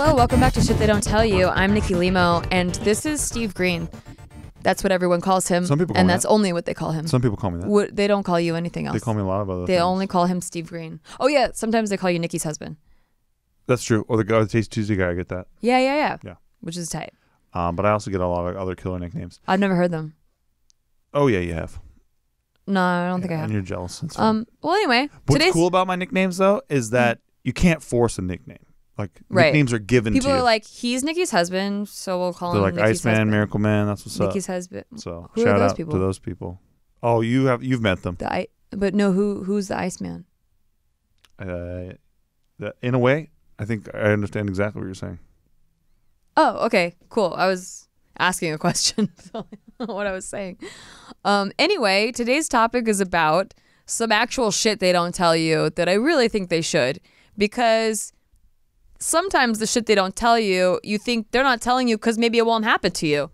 Hello, welcome back to Shit They Don't Tell You. I'm Nikki Limo, and this is Steve Green. That's what everyone calls him. Some people call and me that's that. only what they call him. Some people call me that. They don't call you anything else. They call me a lot of other They things. only call him Steve Green. Oh yeah, sometimes they call you Nikki's husband. That's true. Or the guy, the Taste Tuesday guy, I get that. Yeah. Yeah. Which is tight. But I also get a lot of other killer nicknames. I've never heard them. Oh yeah, you have. No, I don't think I have. And you're jealous. It's fine. Well, anyway, What's cool about my nicknames though is that you can't force a nickname. Like nicknames are given to you. People are like, he's Nikki's husband, so we'll call him Nikki's Nikki's Iceman, husband. Miracle Man. That's what's up. Nikki's husband. So Who are shout those out people? to those people. Oh, you've met them. But no, who's the Iceman? In a way, I think I understand exactly what you're saying. Oh, okay, cool. I was asking a question, so I don't know what I was saying. Anyway, today's topic is about some actual shit they don't tell you that I really think they should, because sometimes the shit they don't tell you, you think they're not telling you because maybe it won't happen to you.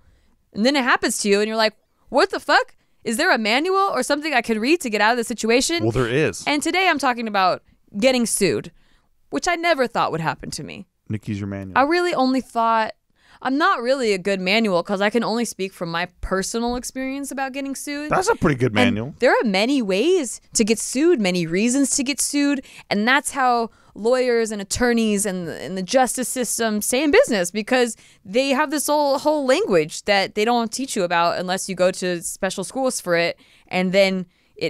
And then it happens to you and you're like, what the fuck? Is there a manual or something I could read to get out of the situation? Well, there is. And today I'm talking about getting sued, which I never thought would happen to me. Nikki's your manual. I really only thought, I'm not really a good manual because I can only speak from my personal experience about getting sued. That's a pretty good manual. And there are many ways to get sued, many reasons to get sued, and that's how lawyers and attorneys and the justice system stay in business, because they have this whole language that they don't teach you about unless you go to special schools for it. And then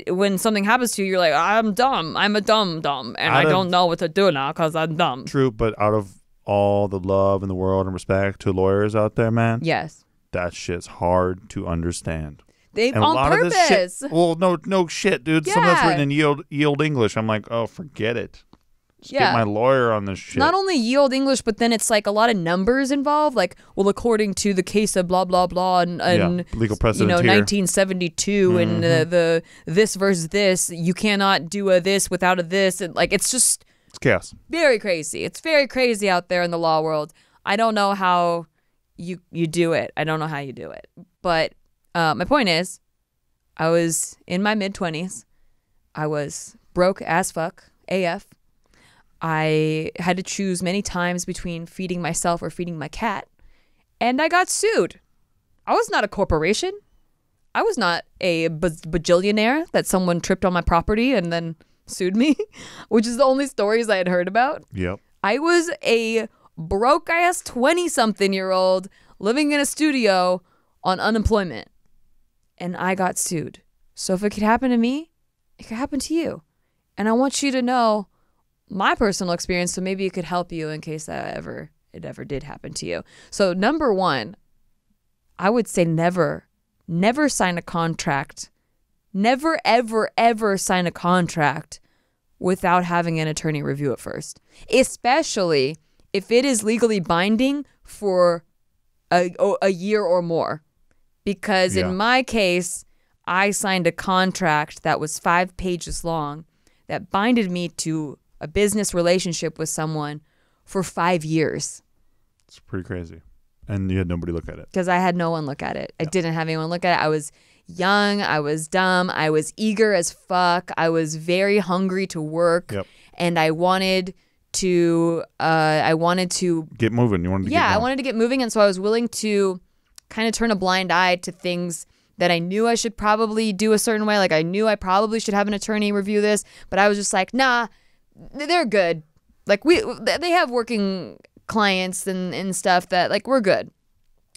when something happens to you, you're like, I'm dumb. I'm a dumb, and I don't know what to do now because I'm dumb. True, but out of all the love in the world and respect to lawyers out there, man. Yes. That shit's hard to understand. On purpose. Of this shit, well, no shit, dude. Yeah. Some of that's written in yield English. I'm like, oh, forget it. Just get my lawyer on this shit. Not only yield English, but then it's like a lot of numbers involved. Like, well, according to the case of blah blah blah, and legal precedent here. 1972, and the this versus this, you cannot do a this without a this, and like it's chaos. Very crazy. It's very crazy out there in the law world. I don't know how you do it. I don't know how you do it. But my point is, I was in my mid-20s. I was broke as fuck, AF. I had to choose many times between feeding myself or feeding my cat. And I got sued. I was not a corporation. I was not a bajillionaire that someone tripped on my property and then sued me, which is the only stories I had heard about. Yep. I was a broke-ass 20-something-year-old living in a studio on unemployment. And I got sued. So if it could happen to me, it could happen to you. And I want you to know my personal experience, so maybe it could help you in case it ever did happen to you. So number one, I would say never sign a contract. Never, ever, ever sign a contract without having an attorney review it first, especially if it is legally binding for a year or more. Because in my case, I signed a contract that was 5 pages long that binded me to a business relationship with someone for 5 years. It's pretty crazy. And you had nobody look at it. Because I had no one look at it. I didn't have anyone look at it. I was young. I was dumb. I was eager as fuck. I was very hungry to work. Yep. And I wanted to get moving. You wanted to get I wanted to get moving. And so I was willing to kind of turn a blind eye to things that I knew I should probably do a certain way. Like I knew I probably should have an attorney review this, but I was just like, nah, they're good. Like they have working clients and stuff that like we're good.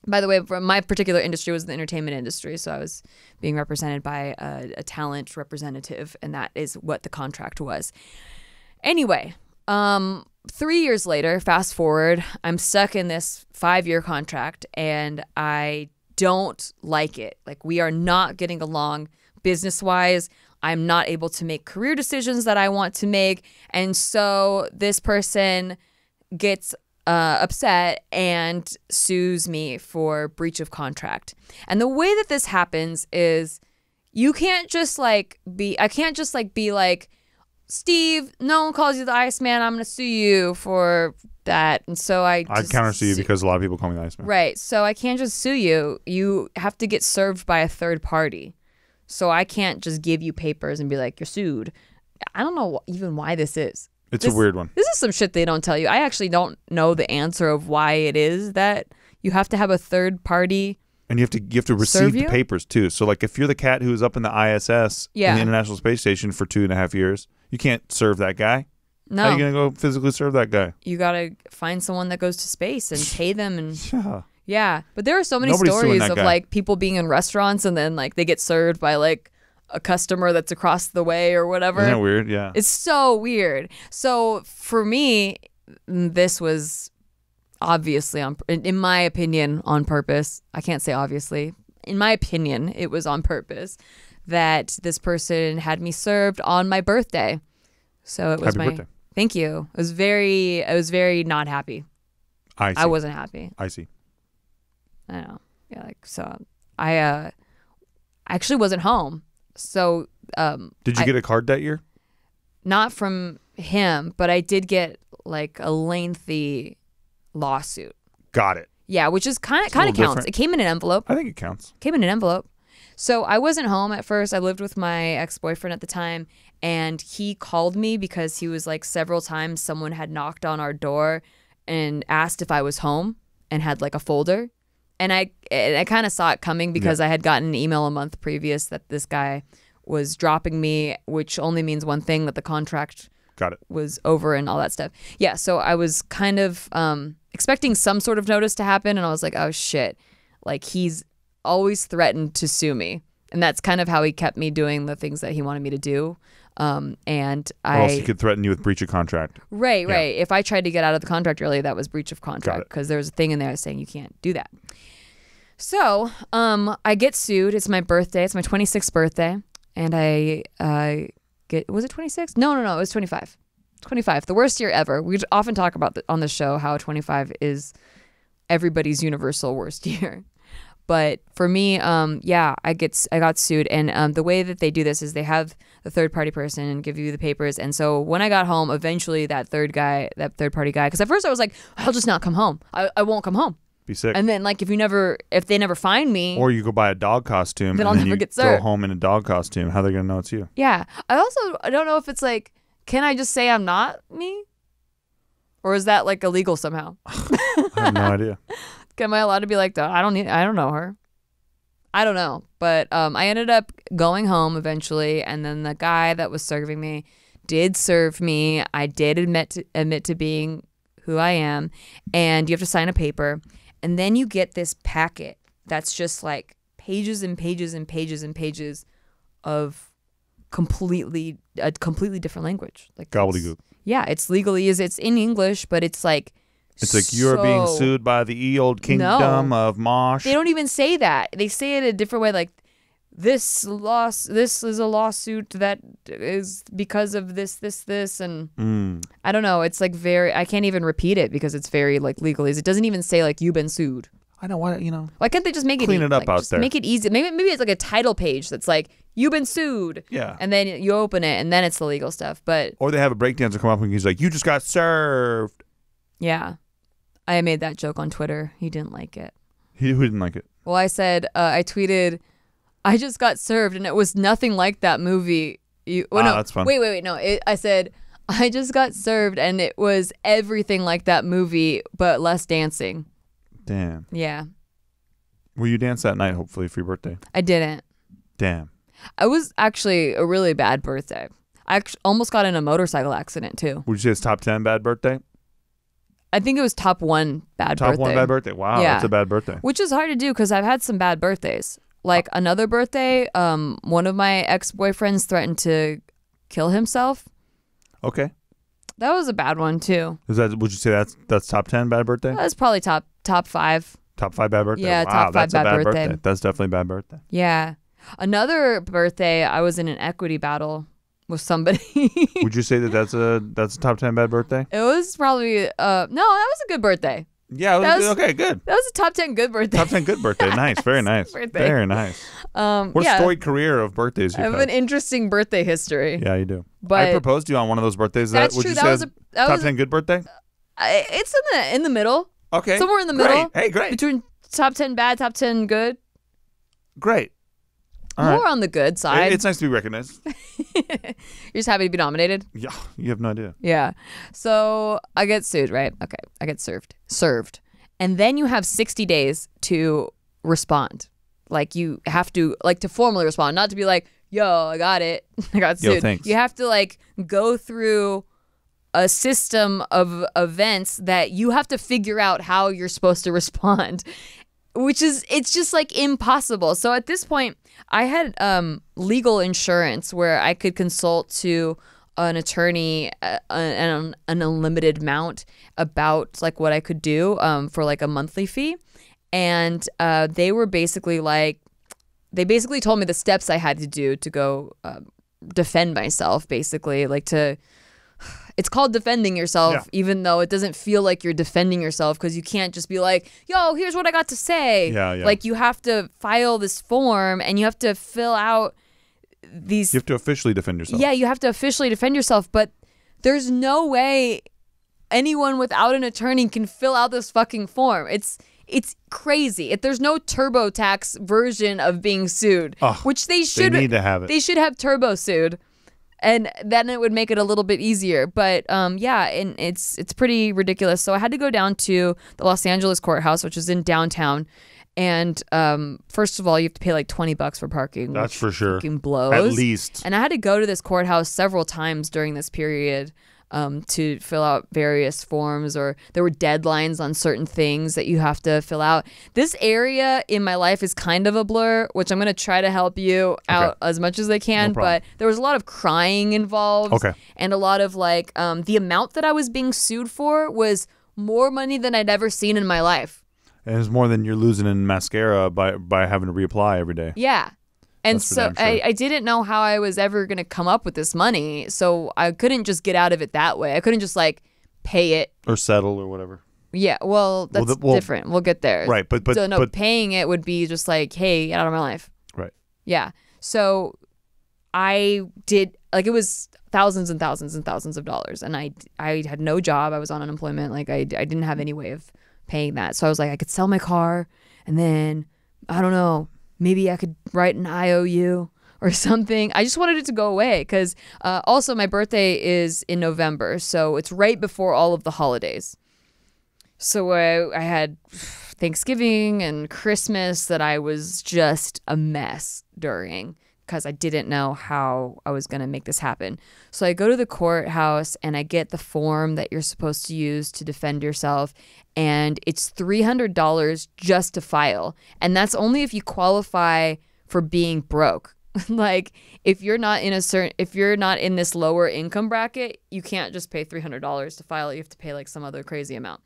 By the way, my particular industry was the entertainment industry, so I was being represented by a talent representative, and that is what the contract was. Anyway, 3 years later, fast forward, I'm stuck in this 5-year contract, and I don't like it. Like we are not getting along business-wise. I'm not able to make career decisions that I want to make, and so this person gets upset and sues me for breach of contract. And the way that this happens is I can't just be like, Steve, no one calls you the Iceman, I'm going to sue you for that. And so I'd counter sue you because a lot of people call me the Iceman. Right. So I can't just sue you. You have to get served by a third party. So I can't just give you papers and be like, you're sued. I don't know even why this is. It's a weird one. This is some shit they don't tell you. I actually don't know the answer of why it is that you have to have a third party. And you have to receive the papers too. So like if you're the cat who was up in the ISS in the International Space Station for 2.5 years, you can't serve that guy. No. How are you gonna go physically serve that guy? You gotta find someone that goes to space and pay them and yeah. But there are so many stories of like people being in restaurants and then like they get served by like a customer that's across the way or whatever. Isn't that weird? Yeah. It's so weird. So for me, this was obviously in my opinion on purpose. I can't say obviously. In my opinion, it was on purpose that this person had me served on my birthday. So it was Happy birthday. Thank you. I was very not happy. I wasn't happy. I see. I know. Yeah, like so I actually wasn't home. So did you get a card that year? Not from him, but I did get like a lengthy lawsuit. Got it. Yeah, which is kind of counts. Different. It came in an envelope. I think it counts. Came in an envelope. So I wasn't home at first. I lived with my ex-boyfriend at the time, and he called me because he was like several times someone had knocked on our door and asked if I was home and had like a folder. And I kind of saw it coming because I had gotten an email a month previous that this guy was dropping me, which only means one thing, that the contract was over and all that stuff. Yeah, so I was kind of expecting some sort of notice to happen, and I was like, oh shit, like he's always threatened to sue me, and that's kind of how he kept me doing the things that he wanted me to do. And or else he could threaten you with breach of contract. Right. If I tried to get out of the contract early, that was breach of contract because there was a thing in there saying you can't do that. So I get sued. It's my birthday. It's my 26th birthday, and I was it 26? No, it was 25. 25, the worst year ever. We often talk about on the show how 25 is everybody's universal worst year. But for me, I got sued, and the way that they do this is they have the third party person and give you the papers. And so when I got home, eventually that third party guy, because at first I was like, I'll just not come home. I won't come home. Be sick. And then like if they never find me, or you go buy a dog costume, then and I'll never get served. Go home in a dog costume. How are they gonna know it's you? Yeah. I don't know if it's like, can I just say I'm not me, or is that like illegal somehow? I have no idea. Am I allowed to be like, I don't know her? I don't know. But I ended up going home eventually, and then the guy that was serving me did serve me. I did admit to being who I am, and you have to sign a paper, and then you get this packet that's just like pages and pages and pages and pages of a completely different language. Like gobbledygook. Yeah, it's in English, but it's like. It's like you're being sued by the old kingdom of Mosh. They don't even say that. They say it a different way, like this is a lawsuit that is because of this, and I don't know. It's like I can't even repeat it because it's very like legalese. It doesn't even say like you've been sued. I know why Why can't they just make clean it up out there? Make it easy. Maybe it's like a title page that's like you've been sued. Yeah. And then you open it, and then it's the legal stuff. Or they have a breakdancer come up and he's like, "You just got served." Yeah. I made that joke on Twitter. He didn't like it. Who didn't like it? Well, I said, I tweeted, I just got served, and it was nothing like that movie. That's fun. Wait. No, I said, I just got served, and it was everything like that movie, but less dancing. Damn. Yeah. Will you dance that night, hopefully, for your birthday? I didn't. Damn. It was actually a really bad birthday. I almost got in a motorcycle accident, too. Would you say it's top 10 bad birthday? I think it was top 1 bad birthday. Top 1 bad birthday. Wow, yeah. That's a bad birthday. Which is hard to do because I've had some bad birthdays. Like another birthday, one of my ex-boyfriends threatened to kill himself. Okay. That was a bad one too. Would you say that's top 10 bad birthday? That's probably top 5. Top 5 bad birthday? Yeah, wow, top 5 that's bad a bad birthday. That's definitely a bad birthday. Yeah. Another birthday, I was in an equity battle with somebody. Would you say that's a top 10 bad birthday? It was probably no, that was a good birthday. Yeah, okay, good. That was a top 10 good birthday. Top 10 good birthday. Nice, very nice. Very nice. What a storied career of birthdays you've had. I have an interesting birthday history. Yeah, you do. But I proposed to you on one of those birthdays. That's would true. You That say was top 10 good birthday? It's in the middle. Okay. Somewhere in the middle. Hey, great. Between top 10 bad, top 10 good. Great. More on the good side. It's nice to be recognized. You're just happy to be nominated? Yeah, you have no idea. Yeah. So I get sued, right? Okay. I get served. And then you have 60 days to respond. Like you have to, like to formally respond, not to be like, yo, I got it. I got sued. Yo, thanks. You have to like go through a system of events that you have to figure out how you're supposed to respond, which is, it's just like impossible. So at this point, I had legal insurance where I could consult to an attorney an unlimited amount about like what I could do for like a monthly fee. And they were basically like, they basically told me the steps I had to do to go defend myself, basically, like to, it's called defending yourself, even though it doesn't feel like you're defending yourself because you can't just be like, yo, here's what I got to say. Like you have to file this form and you have to fill out these. You have to officially defend yourself. Yeah, you have to officially defend yourself, but there's no way anyone without an attorney can fill out this fucking form. It's crazy. If there's no TurboTax version of being sued, which they should. They need to have it. They should have turbo sued, and then it would make it a little bit easier. But yeah, and it's pretty ridiculous. So I had to go down to the Los Angeles courthouse, which is in downtown. And first of all, you have to pay like $20 for parking. That's for sure. Fucking blows. At least. And I had to go to this courthouse several times during this period. To fill out various forms, or there were deadlines on certain things that you have to fill out. This area in my life is kind of a blur, which I'm going to try to help you out as much as I can. But there was a lot of crying involved, and a lot of like the amount that I was being sued for was more money than I'd ever seen in my life. And it's more than you're losing in mascara by having to reapply every day. Yeah. And so I didn't know how I was ever going to come up with this money. So I couldn't just get out of it that way. I couldn't just like pay it. Or settle or whatever. Yeah, well, that's different. We'll get there. Right, but paying it would be just like, hey, get out of my life. Right. Yeah. So I did, like, it was thousands and thousands and thousands of dollars. And I had no job. I was on unemployment. Like, I didn't have any way of paying that. So I was like, I could sell my car and then, I don't know, maybe I could write an IOU or something. I just wanted it to go away because also my birthday is in November. So it's right before all of the holidays. So I had Thanksgiving and Christmas that I was just a mess during because I didn't know how I was going to make this happen. So I go to the courthouse and I get the form that you're supposed to use to defend yourself. And it's $300 just to file. And that's only if you qualify for being broke. Like if you're not in this lower income bracket, you can't just pay $300 to file it. You have to pay like some other crazy amount.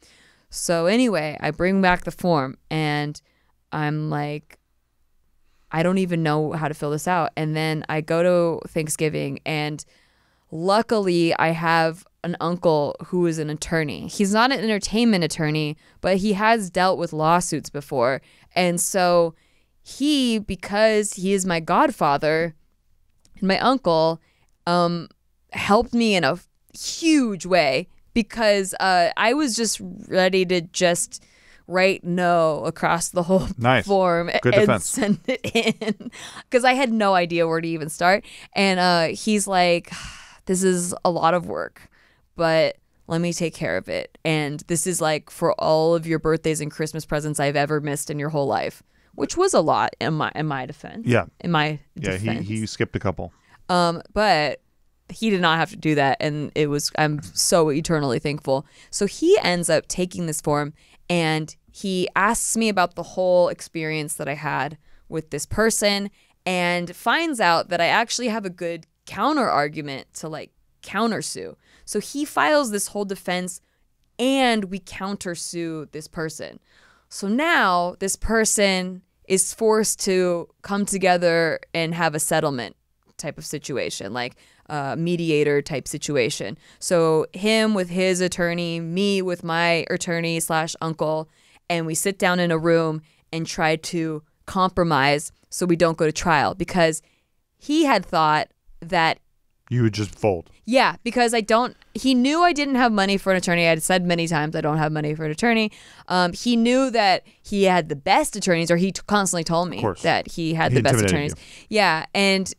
So anyway, I bring back the form and I'm like, I don't even know how to fill this out. And then I go to Thanksgiving and luckily I have an uncle who is an attorney. He's not an entertainment attorney, but he has dealt with lawsuits before. And so because he is my godfather and my uncle, helped me in a huge way because I was just ready to just write no across the whole form and send it in because I had no idea where to even start. And he's like, this is a lot of work, but let me take care of it. And this is like for all of your birthdays and Christmas presents I've ever missed in your whole life, which was a lot in my defense. Yeah. In my defense. He skipped a couple. But he did not have to do that. And I'm so eternally thankful. So he ends up taking this form and he asks me about the whole experience that I had with this person and finds out that I actually have a good counter argument to like countersue. So he files this whole defense and we countersue this person. So now this person is forced to come together and have a settlement type of situation, like a mediator type situation. So him with his attorney, me with my attorney / uncle, and we sit down in a room and try to compromise so we don't go to trial because he had thought that you would just fold. Yeah, because he knew I didn't have money for an attorney. I had said many times I don't have money for an attorney. He knew that he had the best attorneys, or he constantly told me that he had the best attorneys. Yeah, and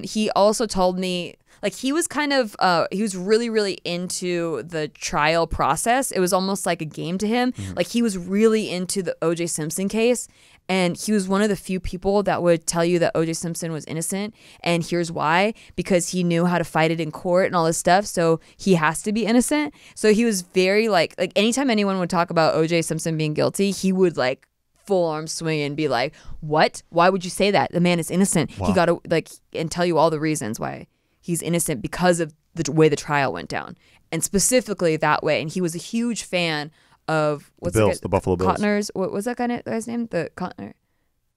he also told me, like, he was kind of, he was really, really into the trial process. It was almost like a game to him. Like, he was really into the O.J. Simpson case. And he was one of the few people that would tell you that O.J. Simpson was innocent. And here's why. Because he knew how to fight it in court and all this stuff. So he has to be innocent. So he was very, like anytime anyone would talk about O.J. Simpson being guilty, he would, like, full arm swing and be like, what? Why would you say that? The man is innocent. Wow. He got to, like, and tell you all the reasons why he's innocent because of the way the trial went down. And specifically that way. And he was a huge fan of the Buffalo Bills. Cotner's, what was that guy's name? The Cotner,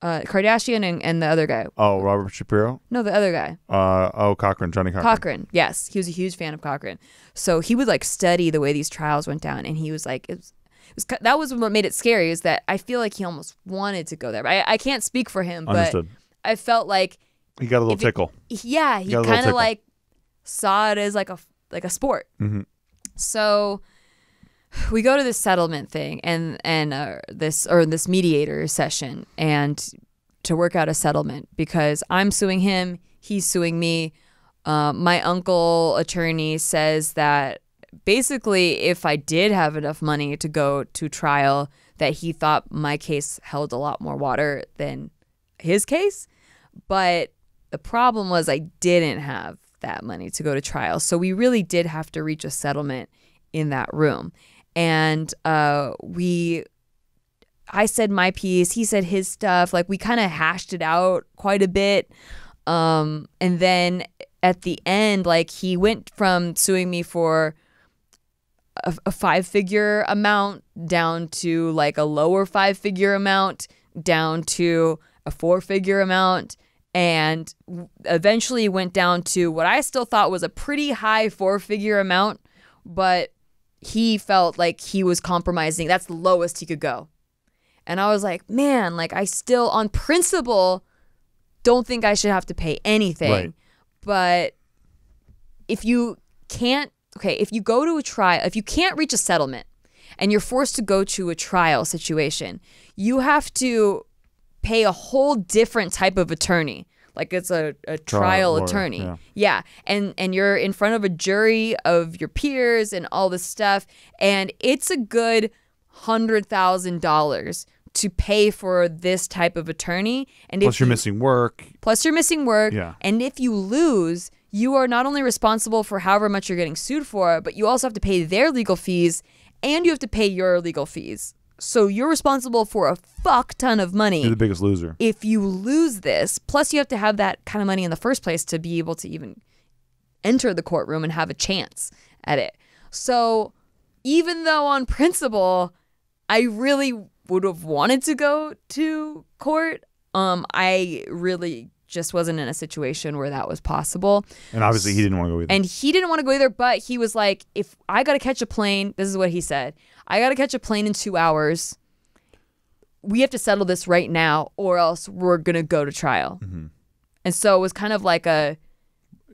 Kardashian and the other guy. Oh, Robert Shapiro? No, the other guy. Cochran, Johnny Cochran. Cochran, yes, he was a huge fan of Cochran. So he would like study the way these trials went down, and he was like, that was what made it scary. Is that I feel like he almost wanted to go there. I can't speak for him, but Understood. I felt like he got a little tickle. He kind of like saw it as like a sport. Mm-hmm. So we go to this settlement thing and this mediator session and to work out a settlement because I'm suing him, he's suing me. My uncle attorney says that basically if I did have enough money to go to trial, that he thought my case held a lot more water than his case. But the problem was I didn't have that money to go to trial. So we really did have to reach a settlement in that room. And I said my piece, he said his stuff, like we kind of hashed it out quite a bit. And then at the end, like he went from suing me for a 5-figure amount down to like a lower 5-figure amount down to a 4-figure amount. And eventually went down to what I still thought was a pretty high 4-figure amount, but he felt like he was compromising. That's the lowest he could go. And I was like, man, like I still on principle don't think I should have to pay anything. Right. But if you go to a trial, if you can't reach a settlement and you're forced to go to a trial situation, you have to pay a whole different type of attorney. Like it's a trial attorney. Yeah. And you're in front of a jury of your peers and all this stuff. And it's a good $100,000 to pay for this type of attorney. And plus you're missing work. Yeah. And if you lose, you are not only responsible for however much you're getting sued for, but you also have to pay their legal fees and you have to pay your legal fees. So you're responsible for a fuck ton of money. You're the biggest loser. If you lose this, plus you have to have that kind of money in the first place to be able to even enter the courtroom and have a chance at it. So even though on principle, I really would have wanted to go to court, I really just wasn't in a situation where that was possible. And obviously he didn't want to go either. And he didn't want to go either, but he was like, if I got to catch a plane, this is what he said, I got to catch a plane in 2 hours. We have to settle this right now or else we're going to go to trial. Mm-hmm. And so it was kind of like a...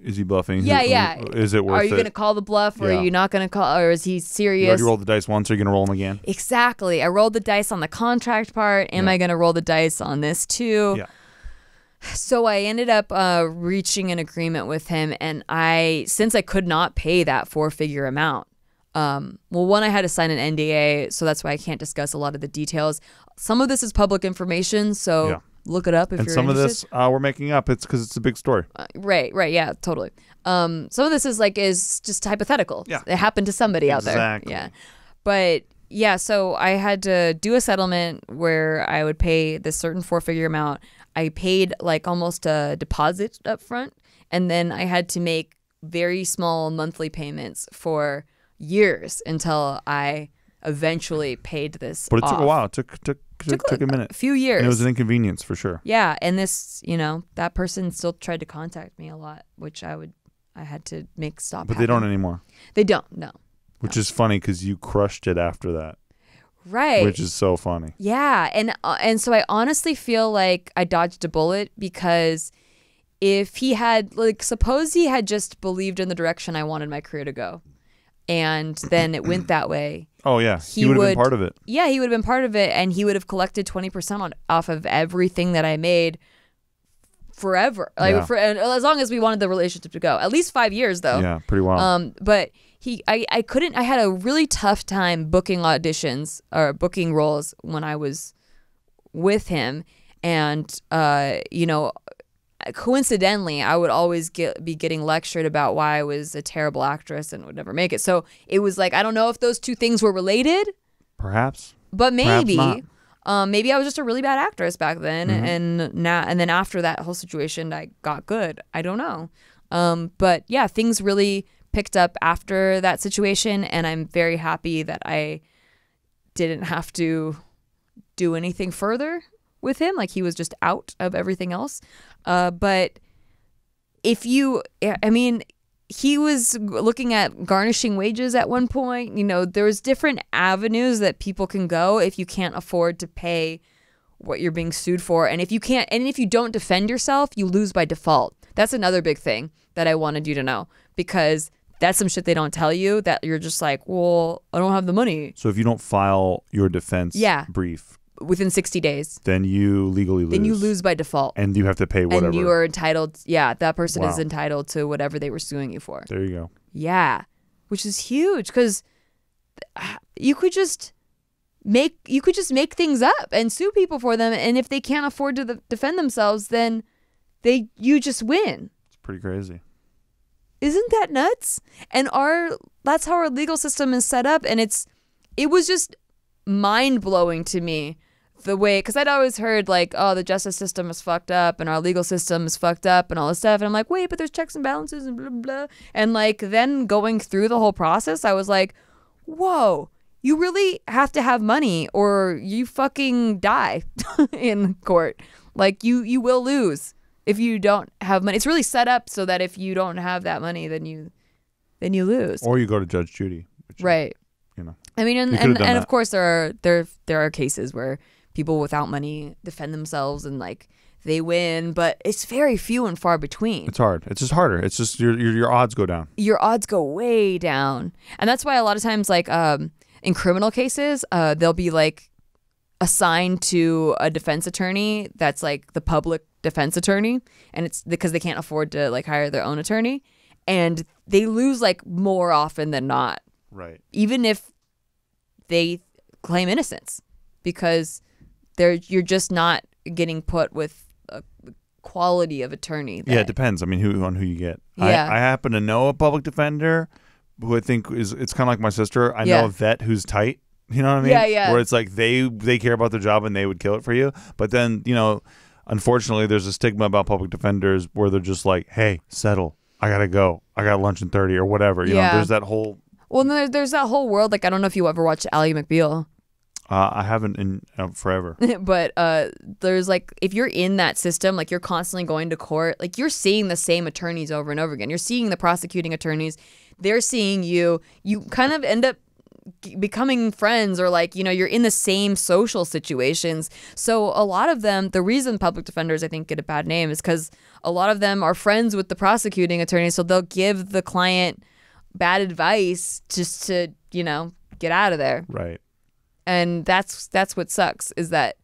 Is he bluffing? Yeah. Is it worth it? Are you going to call the bluff or are you not going to call, or is he serious? You already rolled the dice once, are you going to roll them again? Exactly. I rolled the dice on the contract part. Am I going to roll the dice on this too? Yeah. So I ended up reaching an agreement with him, and since I could not pay that 4-figure amount, one, I had to sign an NDA, so that's why I can't discuss a lot of the details. Some of this is public information, so look it up if you're interested. And some of this we're making up. It's because it's a big story. Right, yeah, totally. Some of this is just hypothetical. Yeah. It happened to somebody out there. Exactly. Yeah. But yeah, so I had to do a settlement where I would pay this certain 4-figure amount. I paid like almost a deposit up front, and then I had to make very small monthly payments for years until I eventually paid this But it off. took a while. It took a minute. A few years. And it was an inconvenience for sure. Yeah, and this, that person still tried to contact me a lot, which I had to make stop But happening. They don't anymore. They don't, no. Which is funny because you crushed it after that. Right. Which is so funny. Yeah. And so I honestly feel like I dodged a bullet because if he had, suppose he had just believed in the direction I wanted my career to go and then it went that way. Oh yeah, he would have been part of it. Yeah, he would have been part of it, and he would have collected 20% off of everything that I made forever. Like for as long as we wanted the relationship to go. At least 5 years though. Yeah, pretty wild. But I couldn't. I had a really tough time booking auditions or booking roles when I was with him, and you know, coincidentally, I would always be getting lectured about why I was a terrible actress and would never make it. So it was like, I don't know if those two things were related. Perhaps. But maybe. Perhaps not. Maybe I was just a really bad actress back then, and then after that whole situation, I got good. I don't know. But yeah, things really picked up after that situation, and I'm very happy that I didn't have to do anything further with him. Like, he was just out of everything else. But he was looking at garnishing wages at one point. You know, there's different avenues that people can go if you can't afford to pay what you're being sued for. And if you don't defend yourself, you lose by default. That's another big thing that I wanted you to know, because that's some shit they don't tell you, that you're just like, well, I don't have the money. So if you don't file your defense brief within 60 days, then you legally lose. Then you lose by default. And you have to pay whatever. And you are entitled, that person is entitled to whatever they were suing you for. There you go. Yeah, which is huge, because you could just make things up and sue people for them, and if they can't afford to defend themselves, then you just win. It's pretty crazy. Isn't that nuts? And that's how our legal system is set up, and it was just mind-blowing to me, the way, because I'd always heard like, oh, the justice system is fucked up and our legal system is fucked up and all this stuff, and I'm like, wait, but there's checks and balances and blah blah. And like, then going through the whole process, I was like, whoa, you really have to have money or you fucking die in court. Like, you will lose if you don't have money. It's really set up so that if you don't have that money, then you lose. Or you go to Judge Judy. Right. You know. I mean, and of course there are cases where people without money defend themselves and like they win, but it's very few and far between. It's hard. It's just harder. It's just your odds go down. Your odds go way down, and that's why a lot of times, like in criminal cases, they'll be like assigned to a defense attorney that's like the public defense attorney, and it's because they can't afford to like hire their own attorney, and they lose like more often than not. Right. Even if they claim innocence, because you're just not getting put with a quality of attorney. Yeah, it depends. I mean, who you get. Yeah. I happen to know a public defender who I think it's kind of like my sister. I know a vet who's tight. You know what I mean? Yeah, yeah. Where it's like they care about their job and they would kill it for you. But then, you know, unfortunately, there's a stigma about public defenders where they're just like, hey, settle. I got to go. I got lunch in 30 or whatever. You know, there's that whole... Well, there's that whole world. Like, I don't know if you ever watched Ally McBeal. I haven't in forever. But there's like, if you're in that system, like you're constantly going to court, like you're seeing the same attorneys over and over again. You're seeing the prosecuting attorneys. They're seeing you. You kind of end up becoming friends, or like, you know, you're in the same social situations. So a lot of them, the reason public defenders I think get a bad name is because a lot of them are friends with the prosecuting attorneys. So they'll give the client bad advice just to, you know, get out of there. Right. And that's what sucks, is that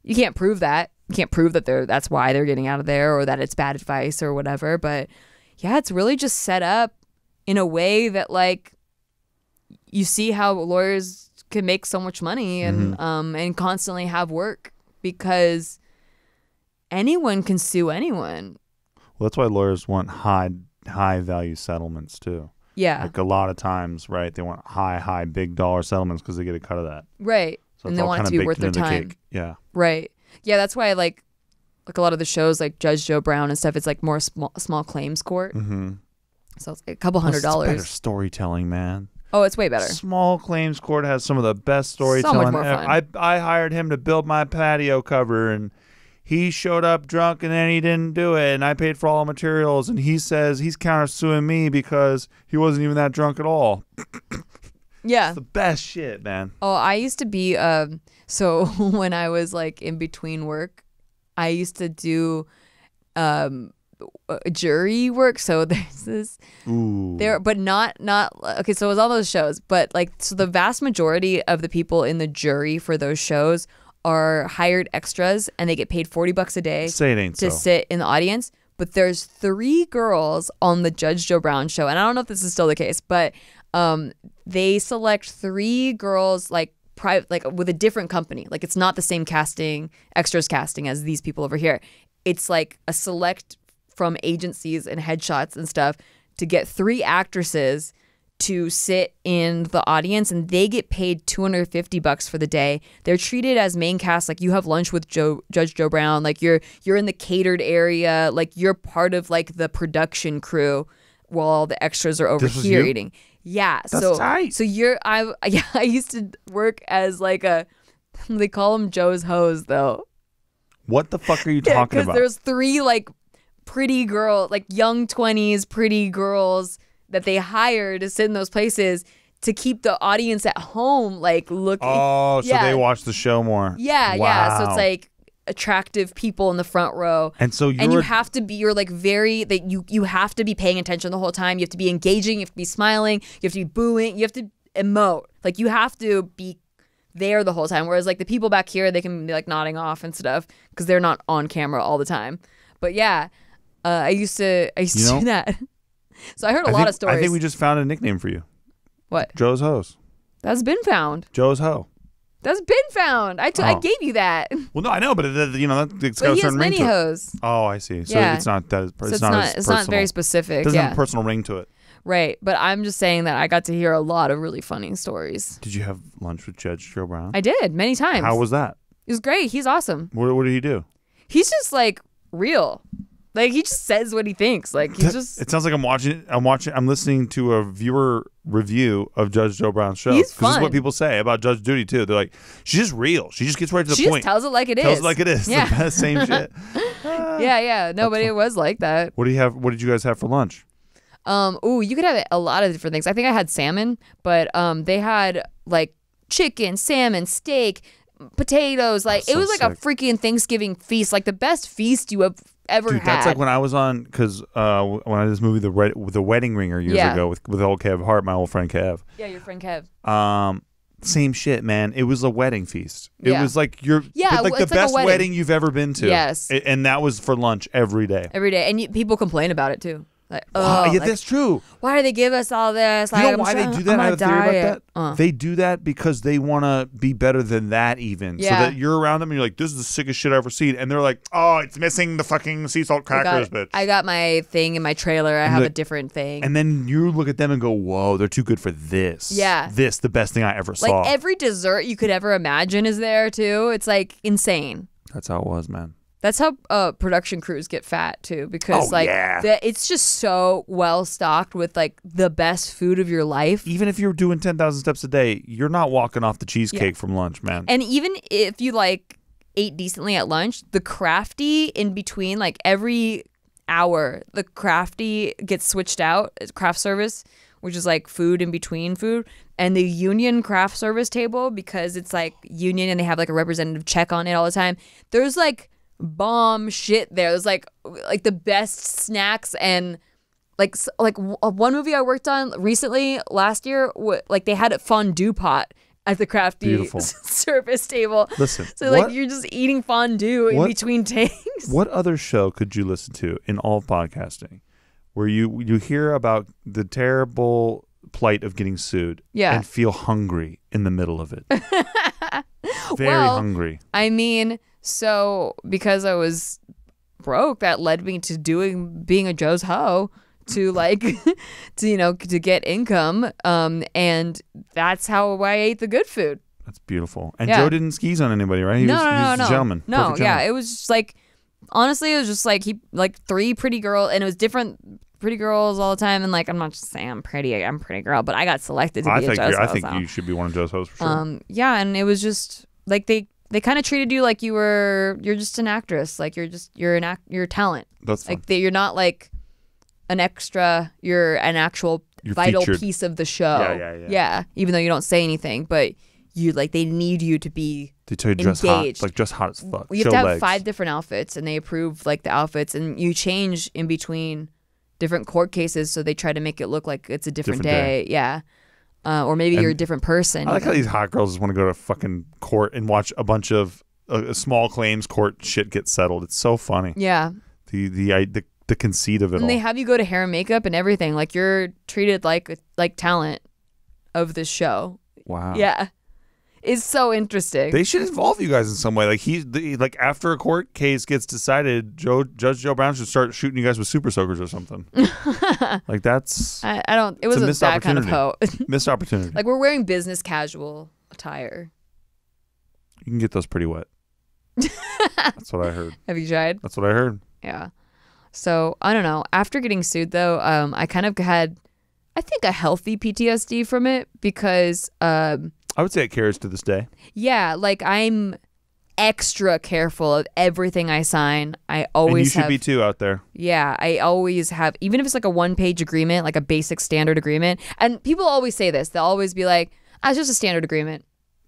you can't prove that. You can't prove that that's why they're getting out of there, or that it's bad advice or whatever. But yeah, it's really just set up in a way that, like, you see how lawyers can make so much money and and constantly have work, because anyone can sue anyone. Well, that's why lawyers want high value settlements too. Yeah. Like a lot of times, right? They want high, big dollar settlements because they get a cut of that. Right. So and they want it to be worth their time. Yeah. Right. Yeah, that's why I like a lot of the shows like Judge Joe Brown and stuff. It's like more small claims court. Mm-hmm. So it's like a couple $100. It's better storytelling, man. Oh, it's way better. Small claims court has some of the best storytelling. So much more fun. I hired him to build my patio cover, and he showed up drunk and then he didn't do it, and I paid for all the materials, and he says he's countersuing me because he wasn't even that drunk at all. Yeah. It's the best shit, man. Oh, I used to be so when I was like in between work, I used to do jury work. So there's this there, but not okay. So it was all those shows, but like, so the vast majority of the people in the jury for those shows are hired extras, and they get paid $40 a day to sit in the audience. But there's 3 girls on the Judge Joe Brown show, and I don't know if this is still the case, but they select 3 girls like private, like with a different company. Like, it's not the same extras casting as these people over here. It's like a select from agencies and headshots and stuff to get 3 actresses to sit in the audience, and they get paid $250 for the day. They're treated as main cast, like you have lunch with Judge Joe Brown, like you're in the catered area, like you're part of like the production crew while all the extras are over here eating. Yeah, that's tight. So I used to work as like they call them Joe's hose though. What the fuck are you talking about? Because there's 3 like pretty girls, like young 20s pretty girls that they hire to sit in those places to keep the audience at home like looking. Oh, so they watch the show more. Yeah, wow. yeah. So it's like attractive people in the front row. And so you have to be, you have to be paying attention the whole time. You have to be engaging, you have to be smiling, you have to be booing, you have to emote. Like, you have to be there the whole time. Whereas like the people back here, they can be like nodding off and stuff because they're not on camera all the time. But yeah, I used to do that. So I heard a lot of stories. I think we just found a nickname for you. What? Joe's Hose. That's been found. Joe's Ho. That's been found. I gave you that. Well, no, I know, but it's got but a certain ring to it. hose. Oh, I see. So it's not that. It's not very specific. It doesn't have a personal ring to it. Right, but I'm just saying that I got to hear a lot of really funny stories. Did you have lunch with Judge Joe Brown? I did, many times. How was that? It was great. He's awesome. What did he do? He's just like real. Like, he just says what he thinks. Like, he's just. It sounds like I'm listening to a viewer review of Judge Joe Brown's show. He's fun. This is what people say about Judge Stdty too. They're like, she's just real. She just gets right to the point. She just tells it like it is. Tells it like it is. Yeah. The same shit. Yeah. Nobody was like that. What do you have? What did you guys have for lunch? You could have a lot of different things. I think I had salmon, but they had like chicken, salmon, steak, potatoes. Like, it was like a freaking Thanksgiving feast. Like the best feast you have ever had. That's like when I was on, because when I did this movie, The Wedding Ringer years ago with old Kev Hart, my old friend Kev. Yeah, your friend Kev. Same shit, man. It was a wedding feast. It was like the best wedding you've ever been to. Yes. And that was for lunch every day. Every day. And people complain about it too. Like, that's true. Why do they give us all this? You know why they do that? I have a theory about that. They do that because they want to be better than that, even. Yeah. So that you're around them and you're like, this is the sickest shit I've ever seen. And they're like, oh, it's missing the fucking sea salt crackers, bitch. I got my thing in my trailer. I have a different thing. And then you look at them and go, whoa, they're too good for this. Yeah. This, the best thing I ever saw. Like, every dessert you could ever imagine is there, too. It's, like, insane. That's how it was, man. That's how production crews get fat too, because it's just so well stocked with like the best food of your life. Even if you're doing 10,000 steps a day, you're not walking off the cheesecake from lunch, man. And even if you like ate decently at lunch, the crafty in between, like every hour, the crafty gets switched out. Craft service, which is like food in between food, and the union craft service table, because it's like union and they have like a representative check on it all the time. There's like bomb shit there. There's like the best snacks, and like one movie I worked on recently last year, like they had a fondue pot at the crafty service table. Listen, so like you're just eating fondue in between takes. What other show could you listen to in all of podcasting where you hear about the terrible plight of getting sued and feel hungry in the middle of it? Very hungry. I mean, so because I was broke, that led me to being a Joe's Ho to like to get income, and that's how I ate the good food. That's beautiful. And Joe didn't skis on anybody, right? He was a gentleman. No, Perfect gentleman. It was just like, honestly, it was just like three pretty girls, and it was different pretty girls all the time. And like, I'm not just saying I'm pretty girl, but I got selected to be a Joe's Ho. I think you should be one of Joe's Ho's for sure. Yeah, and it was just like they kind of treated you like you're just an actress, like you're a talent. That's fun. Like you're not like an extra, you're an actual vital featured piece of the show. Yeah. Even though you don't say anything, but you like they need you to be They tell you dress hot, engaged. like dress hot as fuck. You have Show to have legs. 5 different outfits, and they approve like the outfits, and you change in between different court cases, so they try to make it look like it's a different day. Yeah. Or maybe you're a different person. I like how these hot girls just want to go to fucking court and watch a bunch of small claims court shit get settled. It's so funny. Yeah. The conceit of it all. And they have you go to hair and makeup and everything. Like you're treated like talent of this show. Wow. Yeah. It's so interesting. They should involve you guys in some way. Like after a court case gets decided, Judge Joe Brown should start shooting you guys with super soakers or something. Like that's I don't. It wasn't that kind of hoe. Missed opportunity. Like we're wearing business casual attire. You can get those pretty wet. That's what I heard. Have you tried? That's what I heard. Yeah. So I don't know. After getting sued though, I kind of had, I think, a healthy PTSD from it because I would say it carries to this day. yeah, like I'm extra careful of everything I sign. I always And you should have, be too out there. yeah, I always have, even if it's like a 1-page agreement, like a basic standard agreement. And people always say this. They'll always be like, "Ah, it's just a standard agreement."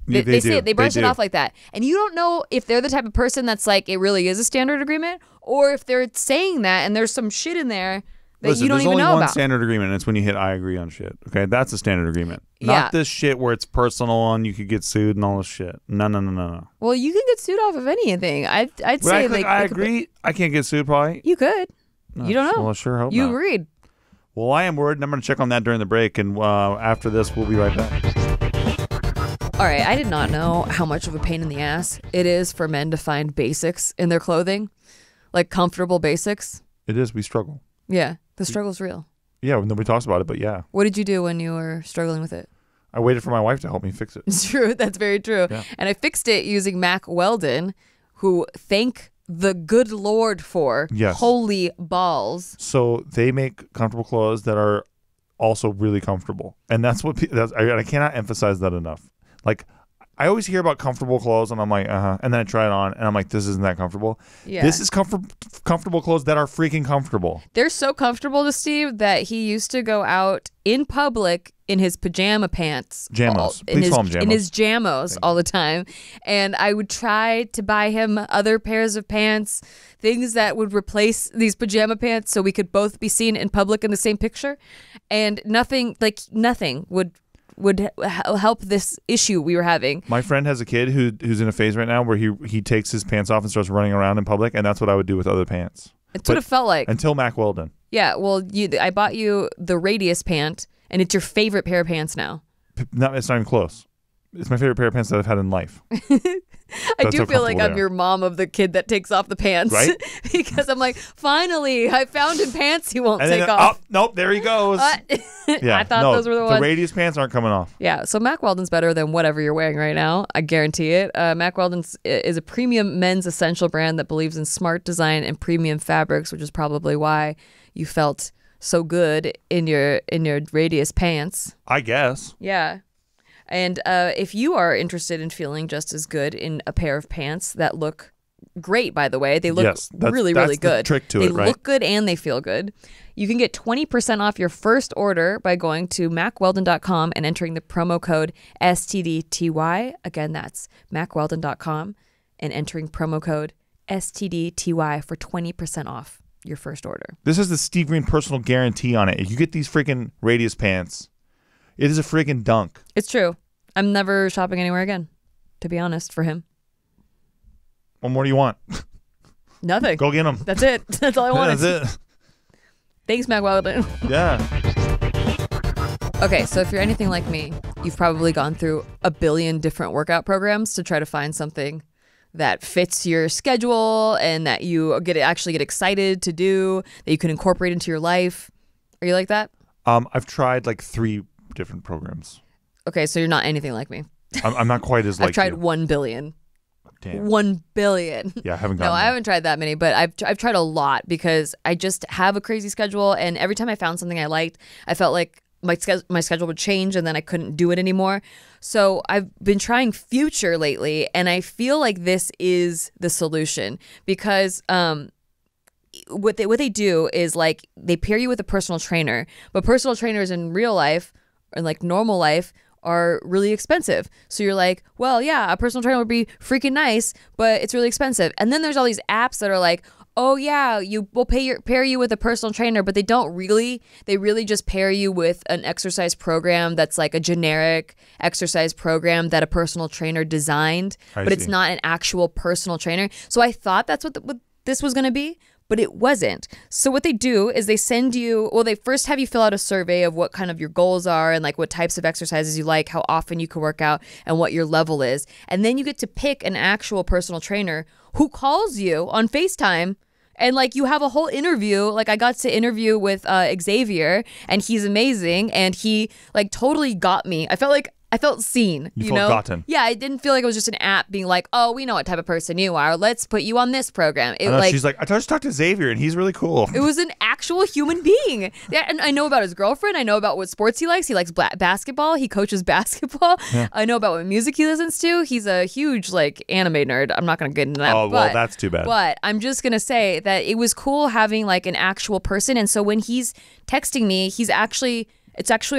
Yeah, They say do. it, they brush They it do. off like that. And you don't know if they're the type of person that's like, it really is a standard agreement, or if they're saying that and there's some shit in there that Listen, you don't there's even only know one about. standard agreement, and it's when you hit I agree on shit. Okay, that's a standard agreement. Yeah. Not this shit where it's personal and you could get sued and all this shit. No. Well, you can get sued off of anything. I'd When I say click like I it could be- agree, I can't get sued probably. You could. You don't know. Well, I sure hope You not. agreed. Well, I am worried, and I'm going to check on that during the break, and after this, we'll be right back. All right, I did not know how much of a pain in the ass it is for men to find basics in their clothing, like comfortable basics. It is. We struggle. Yeah, the struggle's real. Yeah, nobody talks about it, but yeah. What did you do when you were struggling with it? I waited for my wife to help me fix it. It's true. That's very true. Yeah. And I fixed it using Mac Weldon, who thank the good Lord for. Yes. Holy balls. So they make comfortable clothes that are also really comfortable, and that's what I cannot emphasize that enough. Like, I always hear about comfortable clothes, and I'm like, and then I try it on, and I'm like, this isn't that comfortable. Yeah. This is comfortable clothes that are freaking comfortable. They're so comfortable to Steve that he used to go out in public in his pajama pants. Jamos. Please call them jamos. In his jamos all the time. And I would try to buy him other pairs of pants, things that would replace these pajama pants so we could both be seen in public in the same picture. And nothing would help this issue we were having. My friend has a kid who's in a phase right now where he takes his pants off and starts running around in public, and that's what I would do with other pants. It's what it felt like. Until Mac Weldon. Yeah, well, I bought you the Radius pant, and it's your favorite pair of pants now. It's not even close. It's my favorite pair of pants that I've had in life. I do how feel like comfortable I'm they are. your mom of the kid that takes off the pants. Right? Because I'm like, finally, I found him pants he won't And take then, off. oh, nope, there he goes. Yeah, I thought those were the ones. The Radius pants aren't coming off. Yeah, so Mac Weldon's better than whatever you're wearing right now. I guarantee it. Mac Weldon is a premium men's essential brand that believes in smart design and premium fabrics, which is probably why you felt so good in your Radius pants. I guess. Yeah. And if you are interested in feeling just as good in a pair of pants that look great, by the way, they look Yes, really, that's really the good. trick to they it, right? look good and they feel good. You can get 20% off your first order by going to macweldon.com and entering the promo code STDTY. Again, that's macweldon.com and entering promo code STDTY for 20% off your first order. This is the Steve Green personal guarantee on it. If you get these freaking Radius pants, it is a freaking dunk. It's true. I'm never shopping anywhere again, to be honest, for him. What more do you want? Nothing. Go get them. That's it. That's all I wanted. That's it. Thanks, Mac Weldon. Yeah. Okay, so if you're anything like me, you've probably gone through a billion different workout programs to try to find something that fits your schedule and that you actually get excited to do, that you can incorporate into your life. Are you like that? I've tried like 3 different programs. Okay, so you're not anything like me. I'm not quite as like I've tried you. 1 billion. Damn. 1 billion. Yeah, I haven't No, gotten I there. haven't tried that many, but I've tried a lot because I just have a crazy schedule, and every time I found something I liked, I felt like my schedule would change and then I couldn't do it anymore. So I've been trying Future lately, and I feel like this is the solution because what they do is like they pair you with a personal trainer, but personal trainers in real life or like normal life are really expensive. So you're like, well, yeah, a personal trainer would be freaking nice, but it's really expensive. And then there's all these apps that are like, oh yeah, you will pair you with a personal trainer, but they really just pair you with an exercise program that's like a generic exercise program that a personal trainer designed, but it's not an actual personal trainer. So I thought that's what this was going to be, but it wasn't. So what they do is they send you, well, they first have you fill out a survey of what kind of your goals are and like what types of exercises you like, how often you can work out, and what your level is. And then you get to pick an actual personal trainer who calls you on FaceTime. And like you have a whole interview. Like I got to interview with Xavier, and he's amazing, and he like totally got me. I felt seen. You felt know? Gotten. Yeah, I didn't feel like it was just an app being like, oh, we know what type of person you are. Let's put you on this program. She's like, I just talked to Xavier, and he's really cool. It was an actual human being. Yeah, and I know about his girlfriend. I know about what sports he likes. He likes basketball. He coaches basketball. Yeah. I know about what music he listens to. He's a huge like anime nerd. I'm not going to get into that. Oh, well, that's too bad. But I'm just going to say that it was cool having like an actual person. And so when he's texting me, it's actually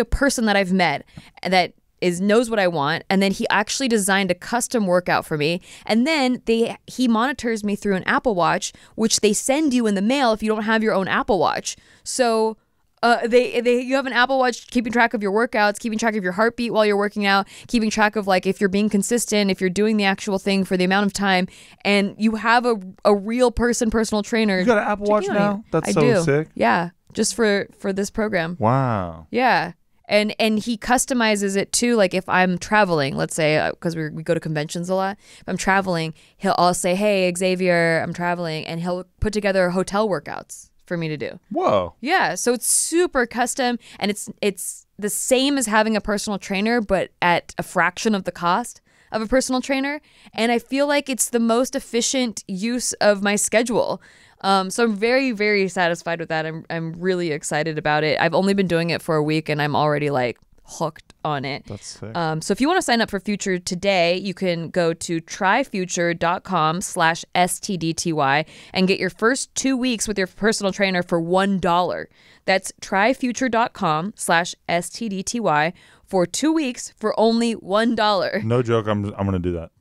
a person that I've met that knows what I want, and then he actually designed a custom workout for me, and then he monitors me through an Apple Watch, which they send you in the mail if you don't have your own Apple Watch. So you have an Apple Watch keeping track of your workouts, keeping track of your heartbeat while you're working out, keeping track of like if you're being consistent, if you're doing the actual thing for the amount of time, and you have a real personal trainer. You got an Apple Watch now? That's so sick. Yeah, just for this program. Wow. Yeah. And he customizes it too. Like if I'm traveling, let's say, because we go to conventions a lot. If I'm traveling, I'll say, hey, Xavier, I'm traveling. And he'll put together hotel workouts for me to do. Whoa. Yeah. So it's super custom. And it's the same as having a personal trainer, but at a fraction of the cost of a personal trainer. And I feel like it's the most efficient use of my schedule. So I'm very, very satisfied with that. I'm really excited about it. I've only been doing it for a week, and I'm already like hooked on it. That's sick. So if you want to sign up for Future today, you can go to tryfuture.com/STDTY and get your first 2 weeks with your personal trainer for $1. That's tryfuture.com/STDTY for 2 weeks for only $1. No joke. I'm going to do that.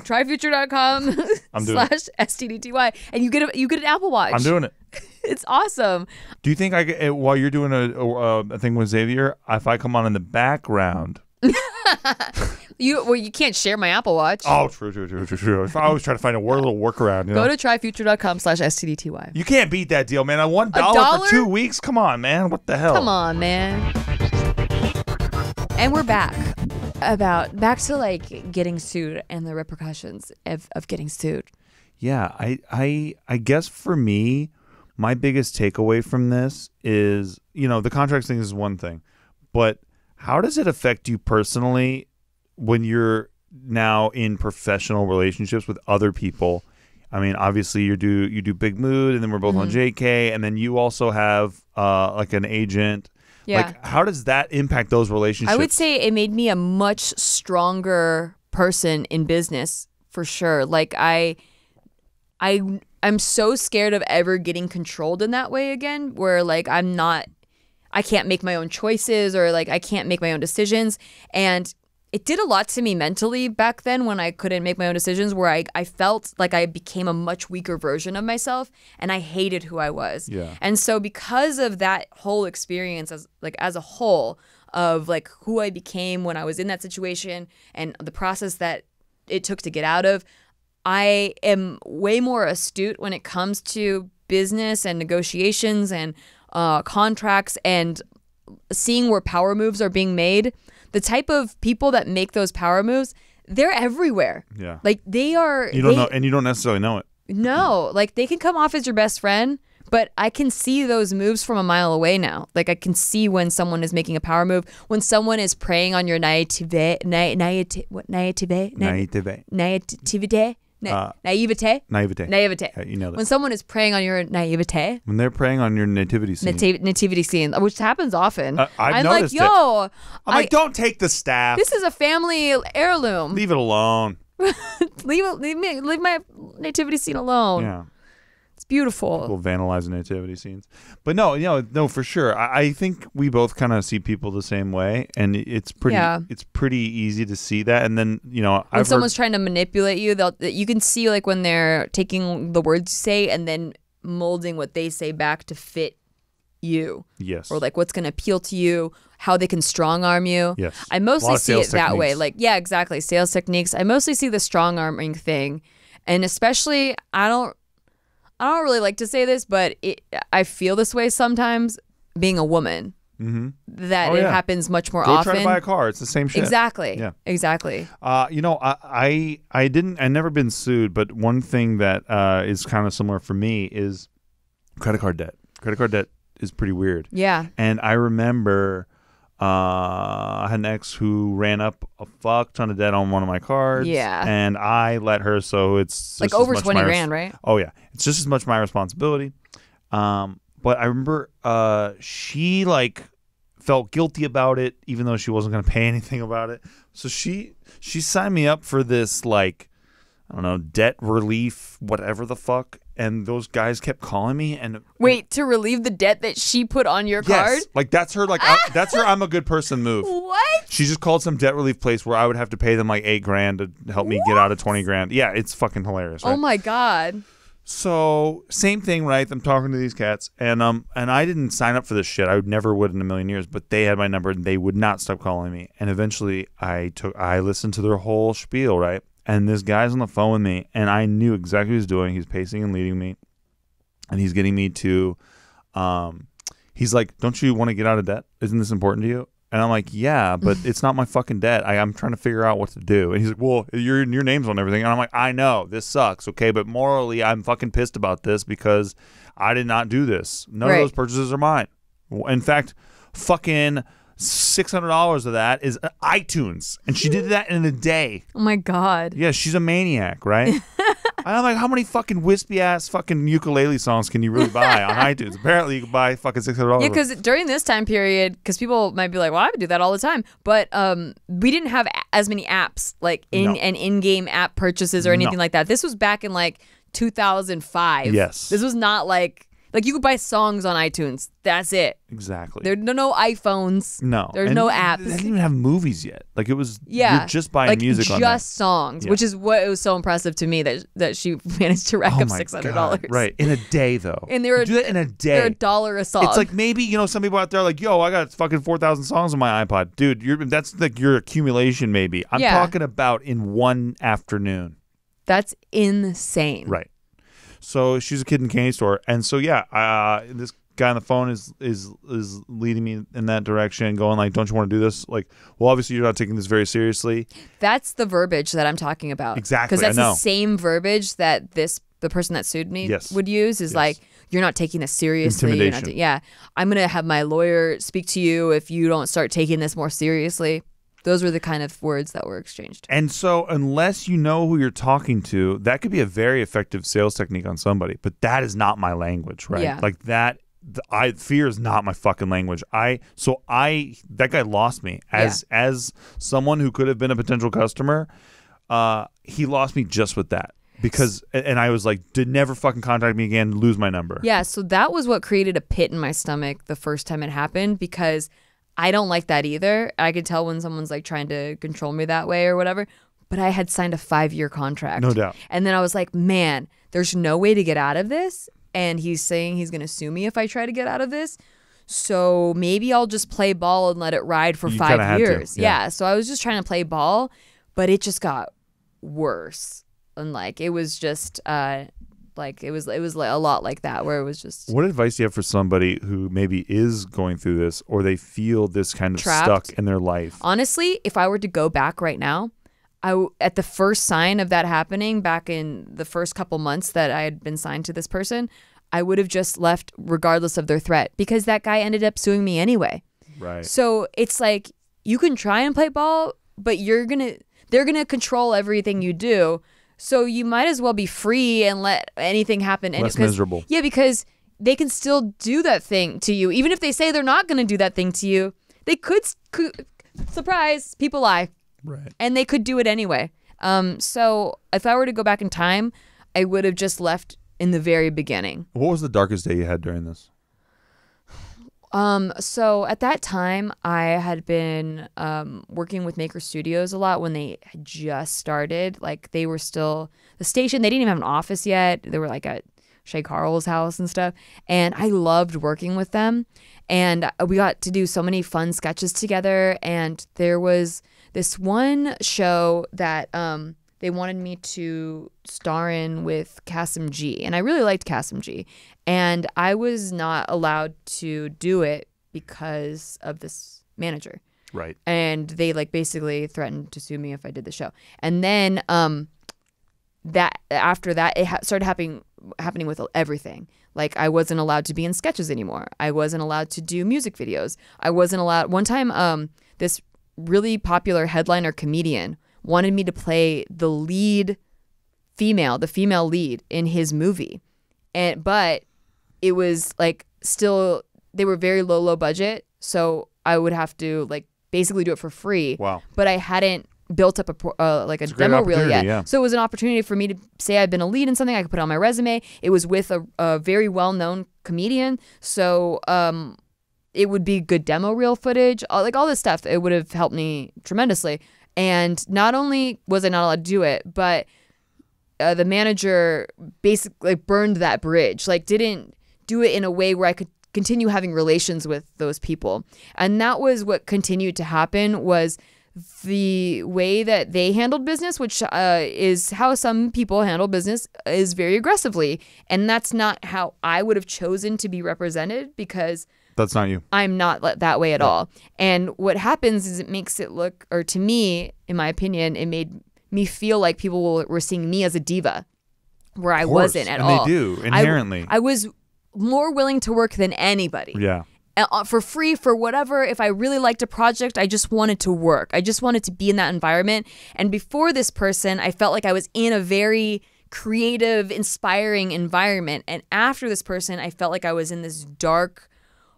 Tryfuture.com/STDTY, and you get an Apple Watch. I'm doing it. It's awesome. Do you think while you're doing a thing with Xavier, if I come on in the background? You can't share my Apple Watch. Oh, true. I always try to find a little workaround. You know? Go to tryfuture.com/STDTY. You can't beat that deal, man. $1 for 2 weeks? Come on, man. What the hell? Come on, man. And we're back. Back to like getting sued and the repercussions of getting sued. Yeah, I guess for me, my biggest takeaway from this is, the contracts thing is one thing, but how does it affect you personally when you're now in professional relationships with other people? I mean, obviously you do Big Mood, and then we're both on JK, and then you also have like an agent. Yeah. Like, how does that impact those relationships? I would say it made me a much stronger person in business, for sure. Like I'm so scared of ever getting controlled in that way again, where like I can't make my own choices, or like I can't make my own decisions. And it did a lot to me mentally back then when I couldn't make my own decisions, where I felt like I became a much weaker version of myself, and I hated who I was. Yeah. And so because of that whole experience as a whole of like who I became when I was in that situation and the process that it took to get out of, I am way more astute when it comes to business and negotiations and contracts and seeing where power moves are being made. The type of people that make those power moves, they're everywhere. Yeah. Like they are. You don't know, and you don't necessarily know it. No, like they can come off as your best friend, but I can see those moves from a mile away now. Like I can see when someone is making a power move, when someone is preying on your naivete. Naivete. Yeah, you know that. When someone is preying on your naivete. When they're preying on your nativity scene. Nativity scene, which happens often. I'm noticed like, yo. I'm like, don't take the staff. This is a family heirloom. Leave it alone. leave my nativity scene alone. Yeah. It's beautiful. People vandalizing nativity scenes. But no, no, for sure. I think we both kind of see people the same way, and it's pretty easy to see that. And then, when someone's trying to manipulate you, you can see like when they're taking the words you say and then molding what they say back to fit you. Yes. Or like what's going to appeal to you, how they can strong arm you. Yes. I mostly see it that way. techniques. Like, yeah, exactly. Sales techniques. I mostly see the strong arming thing. And especially, I don't really like to say this, but I feel this way sometimes being a woman. Mm-hmm. That it happens much more Go often. try to buy a car. It's the same shit. Exactly. Yeah. Exactly. I never been sued, but one thing that is kind of similar for me is credit card debt. Credit card debt is pretty weird. Yeah. And I remember I had an ex who ran up a fuck ton of debt on one of my cards. Yeah. And I let her, so it's like over 20 grand, right? Oh yeah. It's just as much my responsibility. But I remember she like felt guilty about it, even though she wasn't going to pay anything about it. So she signed me up for this, like, I don't know, debt relief, whatever the fuck. And those guys kept calling me and wait, to relieve the debt that she put on your card? Like that's her, that's her I'm a good person move. What? She just called some debt relief place where I would have to pay them like $8,000 to help me get out of 20 grand. Yeah, it's fucking hilarious, right? Oh my God. So same thing, right? I'm talking to these cats, and I didn't sign up for this shit. I never would in a million years. But they had my number, and they would not stop calling me. And eventually, I listened to their whole spiel, right? And this guy's on the phone with me, and I knew exactly what he was doing. He's pacing and leading me, and he's getting me to, he's like, "Don't you want to get out of debt? Isn't this important to you?" And I'm like, yeah, but it's not my fucking debt. I'm trying to figure out what to do. And he's like, well, your name's on everything. And I'm like, I know, this sucks, okay? But morally, I'm fucking pissed about this because I did not do this. None of those purchases are mine. In fact, fucking $600 of that is iTunes. And she did that in a day. Oh, my God. Yeah, she's a maniac, right? And I'm like, how many fucking wispy-ass fucking ukulele songs can you really buy on iTunes? Apparently, you can buy fucking $600. Yeah, because during this time period, because people might be like, well, I would do that all the time. But we didn't have as many apps, like in-game app purchases or anything like that. This was back in like 2005. Yes. This was not like you could buy songs on iTunes. That's it. Exactly. There are no iPhones. No. There's no apps. They didn't even have movies yet. Like it was, you're just buying like music on there. just songs, which is what it was so impressive to me that she managed to rack up $600. Right. In a day, though. And they were do that in a day. They're $1 a song. It's like maybe, some people out there are like, yo, I got fucking 4,000 songs on my iPod. Dude, that's like your accumulation maybe. I'm talking about in one afternoon. That's insane. Right. So she's a kid in a candy store, and so this guy on the phone is leading me in that direction, going like, "Don't you want to do this?" Like, well, obviously you're not taking this very seriously. That's the verbiage that I'm talking about. Exactly, because that's the same verbiage that the person that sued me would use. Is like, you're not taking this seriously. Intimidation. I'm gonna have my lawyer speak to you if you don't start taking this more seriously. Those were the kind of words that were exchanged. And so unless you know who you're talking to, that could be a very effective sales technique on somebody. But that is not my language, right? Yeah. Like that, fear is not my fucking language. That guy lost me as someone who could have been a potential customer. He lost me just with that. Because, and I was like, did never fucking contact me again, lose my number. Yeah, so that was what created a pit in my stomach the first time it happened, because I don't like that either. I could tell when someone's like trying to control me that way or whatever, but I had signed a 5-year contract. No doubt. And then I was like, man, there's no way to get out of this. And he's saying he's going to sue me if I try to get out of this. So maybe I'll just play ball and let it ride for 5 years. Yeah. So I was just trying to play ball, but it just got worse. And like, it was just, it was like a lot like that, where it was just. What advice do you have for somebody who maybe is going through this, or they feel this kind of trapped, stuck in their life? Honestly, if I were to go back right now, at the first sign of that happening, back in the first couple months that I had been signed to this person, I would have just left regardless of their threat, because that guy ended up suing me anyway. Right. So it's like, you can try and play ball, but they're gonna control everything you do. So you might as well be free and let anything happen. Less miserable. Yeah, because they can still do that thing to you. Even if they say they're not going to do that thing to you, they could surprise, people lie. Right. And they could do it anyway. So if I were to go back in time, I would have just left in the very beginning. What was the darkest day you had during this? So at that time, I had been working with Maker Studios a lot when they had just started. Like they were still the station. They didn't even have an office yet. They were like at Shay Carl's house and stuff. And I loved working with them. And we got to do so many fun sketches together. And there was this one show that they wanted me to star in with Kasim G. And I really liked Kasim G. And I was not allowed to do it because of this manager. Right. And they like basically threatened to sue me if I did the show. And then that after that, it started happening with everything. Like I wasn't allowed to be in sketches anymore. I wasn't allowed to do music videos. I wasn't allowed. One time, this really popular headliner comedian wanted me to play the female lead in his movie. But it was like still, they were very low budget. So I would have to like basically do it for free. Wow. But I hadn't built up a demo reel yet. Yeah. So it was an opportunity for me to say I'd been a lead in something I could put on my resume. It was with a very well-known comedian. So it would be good demo reel footage, like all this stuff. It would have helped me tremendously. And not only was I not allowed to do it, but the manager basically burned that bridge, like didn't do it in a way where I could continue having relations with those people. And that was what continued to happen, was the way that they handled business, which is how some people handle business, is very aggressively. And that's not how I would have chosen to be represented, because that's not you. I'm not that way at all. And what happens is it makes it look, or to me, in my opinion, it made me feel like people were seeing me as a diva, where I wasn't at all. And they do, inherently. I was more willing to work than anybody. Yeah. For free, for whatever. If I really liked a project, I just wanted to work. I just wanted to be in that environment. And before this person, I felt like I was in a very creative, inspiring environment. And after this person, I felt like I was in this dark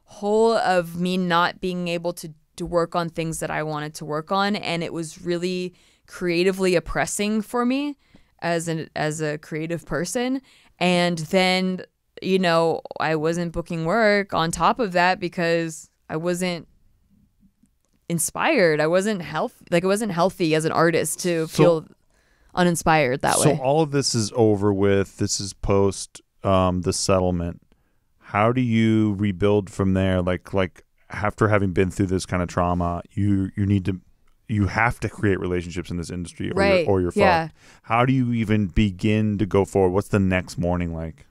hole of me not being able to work on things that I wanted to work on. And it was really creatively oppressing for me as a creative person. And then, you know, I wasn't booking work on top of that because I wasn't inspired. I wasn't healthy. Like, it wasn't healthy as an artist to feel uninspired that way. So all of this is over with. This is post the settlement. How do you rebuild from there? Like after having been through this kind of trauma, you have to create relationships in this industry, or you're fucked. How do you even begin to go forward? What's the next morning like?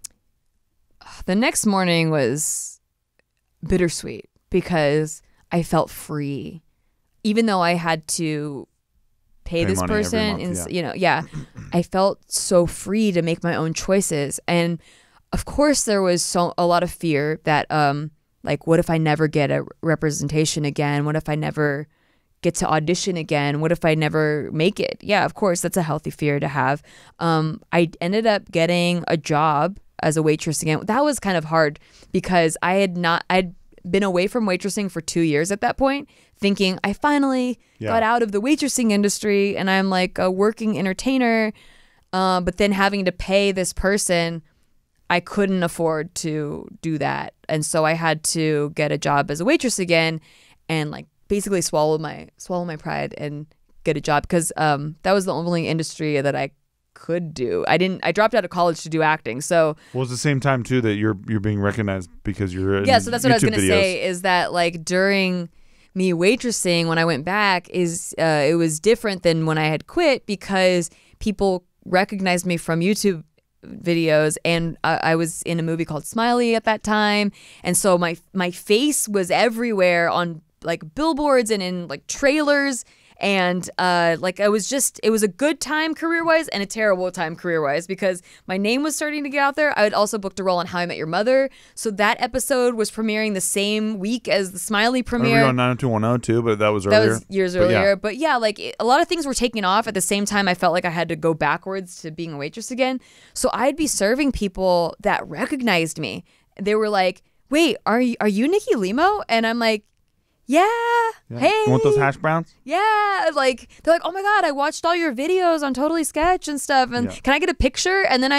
The next morning was bittersweet because I felt free, even though I had to pay this person. I felt so free to make my own choices. And of course, there was a lot of fear that, like, what if I never get a representation again? What if I never get to audition again? What if I never make it? Yeah, of course, that's a healthy fear to have. I ended up getting a job as a waitress again. That was kind of hard because I'd been away from waitressing for 2 years at that point, thinking I finally got out of the waitressing industry and I'm like a working entertainer. But then having to pay this person, I couldn't afford to do that. And so I had to get a job as a waitress again and like basically swallow my pride and get a job because that was the only industry that I could do. I dropped out of college to do acting. So well, it's the same time too that you're being recognized because you're in so that's what I was going to say, is that like during me waitressing when I went back it was different than when I had quit because people recognized me from YouTube videos, and I was in a movie called Smiley at that time, and so my face was everywhere on like billboards and in like trailers. And like it was a good time career-wise and a terrible time career-wise because my name was starting to get out there. I had also booked a role on How I Met Your Mother. So that episode was premiering the same week as the Smiley premiere. We were on 90210 too, but that was earlier. That was years earlier. But yeah, like a lot of things were taking off at the same time. I felt like I had to go backwards to being a waitress again. So I'd be serving people that recognized me. They were like, wait, are you Nikki Limo? And I'm like, yeah. Hey, you want those hash browns? Yeah, like they're like, oh my god, I watched all your videos on Totally Sketch and stuff, and can I get a picture? And then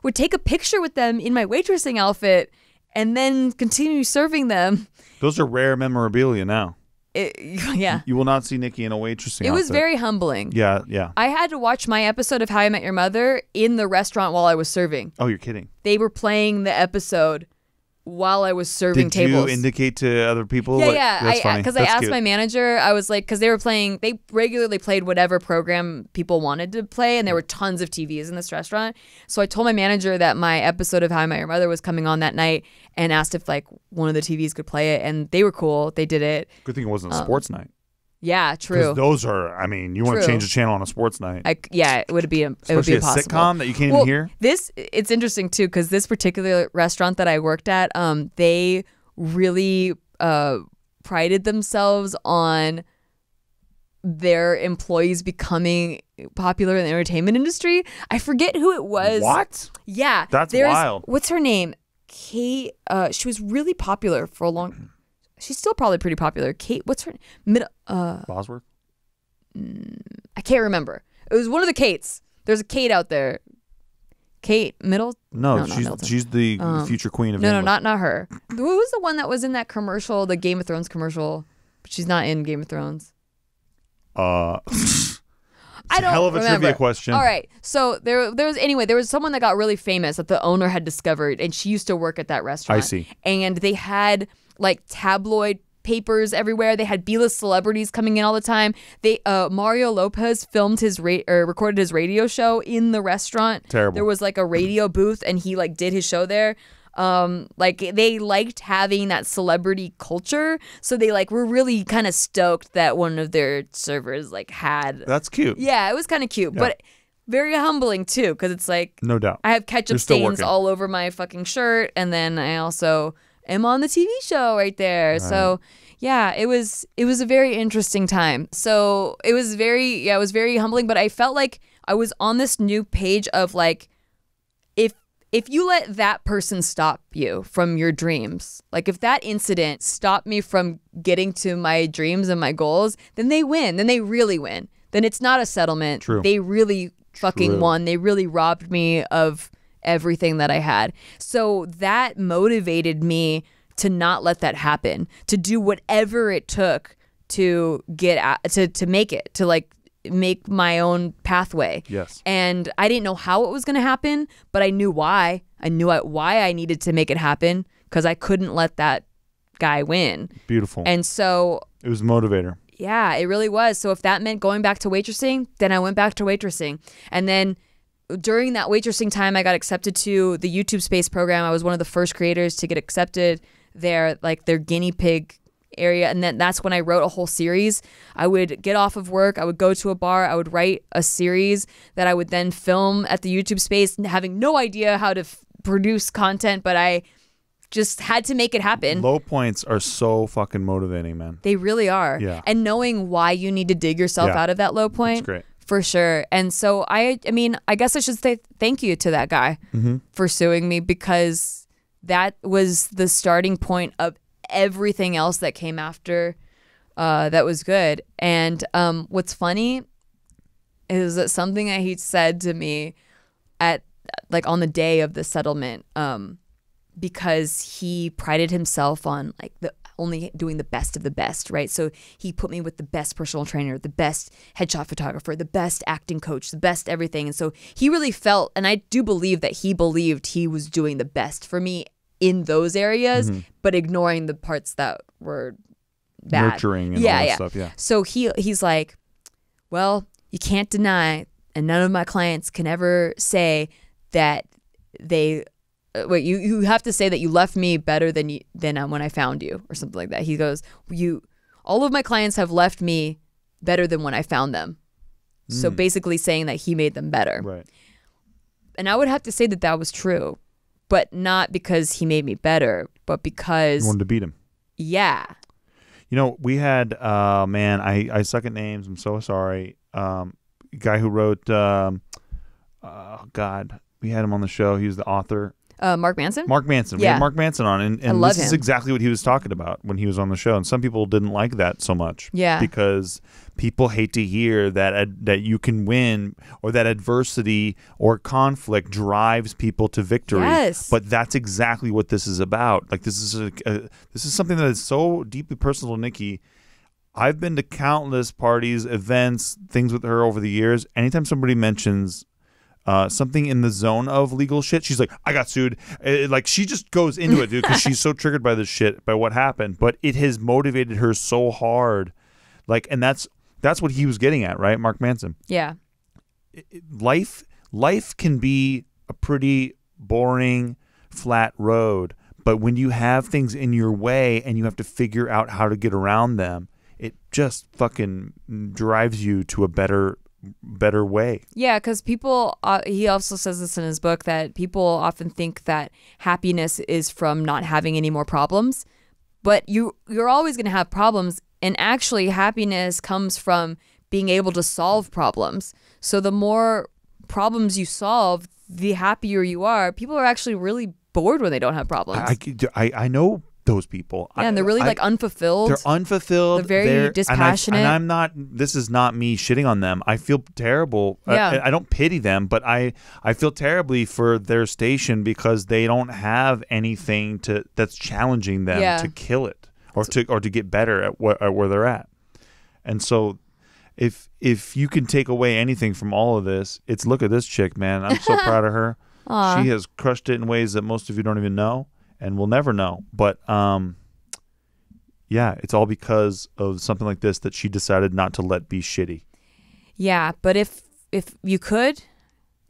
would take a picture with them in my waitressing outfit and then continue serving them. Those are rare memorabilia now. Yeah. You will not see Nikki in a waitressing outfit. It was very humbling. Yeah, yeah. I had to watch my episode of How I Met Your Mother in the restaurant while I was serving. Oh, you're kidding. They were playing the episode while I was serving tables. Did you indicate to other people? Yeah, That's funny. Because I asked my manager, I was like, because they regularly played whatever program people wanted to play, and there were tons of TVs in this restaurant. So I told my manager that my episode of How I Met Your Mother was coming on that night, and asked if like one of the TVs could play it, and they were cool. They did it. Good thing it wasn't a sports night. Yeah, true. Because those are, I mean, you want to change the channel on a sports night. It would be impossible. Especially a sitcom that you can't even hear. It's interesting too, because this particular restaurant that I worked at, they really prided themselves on their employees becoming popular in the entertainment industry. I forget who it was. What? Yeah. That's wild. What's her name? Kate. She was really popular for a long. She's still probably pretty popular. Kate, what's her name? Bosworth? I can't remember. It was one of the Kates. There's a Kate out there. Kate Middleton? No, she's the future queen of England. No, not her. Who was the one that was in that commercial, the Game of Thrones commercial? But she's not in Game of Thrones. I don't hell of a remember. Trivia question. All right. So there was someone that got really famous that the owner had discovered, and she used to work at that restaurant. I see. And they had like tabloid papers everywhere. They had B-list celebrities coming in all the time. They Mario Lopez filmed recorded his radio show in the restaurant. Terrible. There was like a radio booth, and he like did his show there. Like they liked having that celebrity culture, so they like were really kind of stoked that one of their servers like had. That's cute. Yeah, it was kind of cute, but very humbling too, because it's like no doubt I have ketchup stains all over my fucking shirt, and then I also am on the TV show right there. Right. So yeah, it was a very interesting time. So it was very humbling, but I felt like I was on this new page of like, if you let that person stop you from your dreams, like if that incident stopped me from getting to my dreams and my goals, then they win. Then they really win. Then it's not a settlement. True. They really fucking won. They really robbed me of everything that I had. So that motivated me to not let that happen, to do whatever it took to get to make it, to like make my own pathway. Yes. And I didn't know how it was going to happen, but I knew why. I knew why I needed to make it happen, because I couldn't let that guy win. Beautiful. And so it was a motivator. Yeah, it really was. So if that meant going back to waitressing, then I went back to waitressing. And then during that waitressing time, I got accepted to the YouTube Space program. I was one of the first creators to get accepted there, like their guinea pig area. And then that's when I wrote a whole series. I would get off of work, I would go to a bar, I would write a series that I would then film at the YouTube Space, having no idea how to produce content, but I just had to make it happen. Low points are so fucking motivating, man. They really are. Yeah. And knowing why you need to dig yourself out of that low point. That's great. For sure. And so I mean, I guess I should say thank you to that guy for suing me, because that was the starting point of everything else that came after that was good. And what's funny is that something that he said to me at like on the day of the settlement, because he prided himself on like only doing the best of the best, right? So he put me with the best personal trainer, the best headshot photographer, the best acting coach, the best everything. And so he really felt, and I do believe that he believed he was doing the best for me in those areas, but ignoring the parts that were bad. Nurturing and all that stuff, yeah. So he's like, well, you can't deny, and none of my clients can ever say that they wait, you have to say that you left me better than when I found you, or something like that. He goes, all of my clients have left me better than when I found them. So basically saying that he made them better. Right. And I would have to say that that was true, but not because he made me better, but because you wanted to beat him. Yeah. You know, we had man, I suck at names. I'm so sorry. Guy who wrote God, we had him on the show. He was the author. Mark Manson? Mark Manson. We Yeah. had Mark Manson on, and love this is him. exactly what he was talking about when he was on the show. And some people didn't like that so much. Yeah. Because people hate to hear that you can win, or that adversity or conflict drives people to victory. Yes. But that's exactly what this is about. Like, this is something that is so deeply personal to Nikki. I've been to countless parties, events, things with her over the years. Anytime somebody mentions something in the zone of legal shit, she's like, I got sued. Like, she just goes into it, dude, because she's so triggered by this shit, by what happened. But it has motivated her so hard. Like, and that's what he was getting at, right? Mark Manson. Yeah. Life can be a pretty boring, flat road. But when you have things in your way and you have to figure out how to get around them, it just fucking drives you to a better way. Yeah, because people, he also says this in his book, that people often think that happiness is from not having any more problems. But you're always going to have problems. And actually, happiness comes from being able to solve problems. So the more problems you solve, the happier you are. People are actually really bored when they don't have problems. I know those people. Yeah, and they're really like unfulfilled. They're unfulfilled. They're very dispassionate. And I'm not, this is not me shitting on them. I feel terrible. Yeah. I don't pity them, but I feel terribly for their station because they don't have anything that's challenging them to kill it or to get better at where they're at. And so if you can take away anything from all of this, it's look at this chick, man. I'm so proud of her. Aww. She has crushed it in ways that most of you don't even know. And we'll never know. But yeah, it's all because of something like this that she decided not to let be shitty. Yeah, but if you could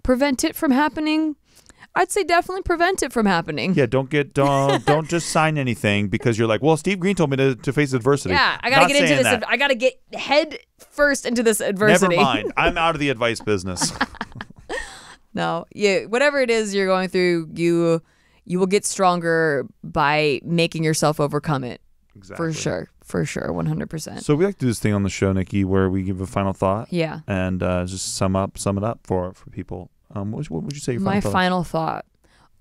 prevent it from happening, I'd say definitely prevent it from happening. Yeah, don't just sign anything because you're like, well, Steve Green told me to face adversity. Yeah, I gotta get into this. I gotta get head first into this adversity. Never mind. I'm out of the advice business. No, whatever it is you're going through, you will get stronger by making yourself overcome it. Exactly. For sure, 100%. So we like to do this thing on the show, Nikki, where we give a final thought. Yeah. And just sum it up for people. What would you say your final My thought? final thought: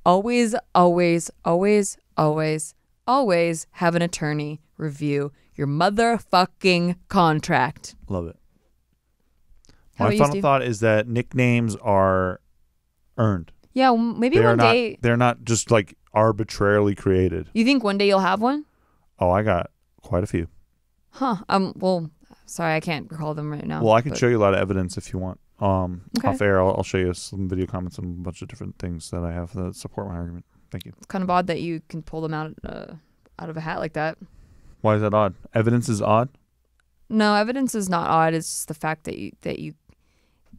always, always, always, always, always have an attorney review your motherfucking contract. Love it. How My about you, final Steve? thought is that nicknames are earned. Yeah, maybe one day. They're not just like arbitrarily created. You think one day you'll have one? Oh, I got quite a few. Huh. Well, sorry, I can't recall them right now. Well, I can show you a lot of evidence if you want. Okay. Off air, I'll show you some video comments and a bunch of different things that I have that support my argument. Thank you. It's kind of odd that you can pull them out of a hat like that. Why is that odd? Evidence is odd? No, evidence is not odd. It's just the fact that you